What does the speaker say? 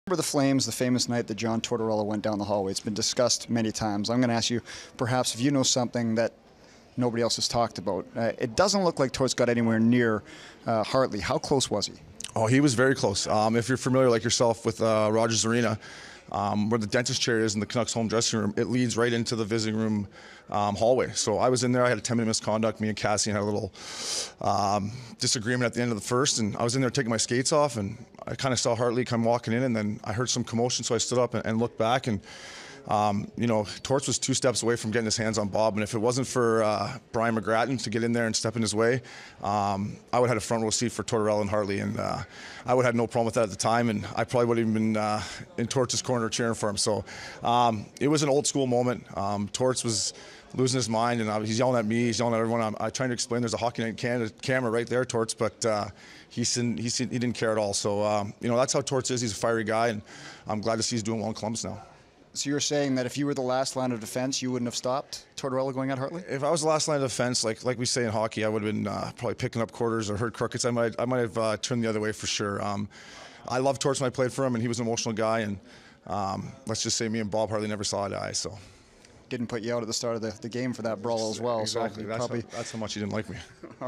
Remember the Flames, the famous night that John Tortorella went down the hallway? It's been discussed many times. I'm going to ask you, perhaps, if you know something that nobody else has talked about. It doesn't look like Torts got anywhere near Hartley. How close was he? Oh, he was very close. If you're familiar, like yourself, with Rogers Arena, where the dentist chair is in the Canucks home dressing room, it leads right into the visiting room hallway. So I was in there. I had a 10-minute misconduct. Me and Cassie had a little disagreement at the end of the first, and I was in there taking my skates off, and I kind of saw Hartley come walking in, and then I heard some commotion, so I stood up and looked back, and Torts was 2 steps away from getting his hands on Bob, and if it wasn't for Brian McGrattan to get in there and step in his way, I would have had a front row seat for Tortorella and Hartley, and I would have had no problem with that at the time, and I probably would have even been in Torts' corner cheering for him. So it was an old school moment. Torts was losing his mind, and he's yelling at me, he's yelling at everyone. I'm trying to explain there's a Hockey Night in Canada camera right there, Torts, but he didn't care at all. So that's how Torts is. He's a fiery guy, and I'm glad to see he's doing well in Columbus now. So you're saying that if you were the last line of defense, you wouldn't have stopped Tortorella going at Hartley? If I was the last line of defense, like we say in hockey, I would have been probably picking up quarters or hurt crookeds. I might have turned the other way for sure. I loved Torts when I played for him, and he was an emotional guy. And let's just say me and Bob Hartley never saw eye to eye. So didn't put you out at the start of the game for that brawl as well. Exactly. So That's how much he didn't like me. All right.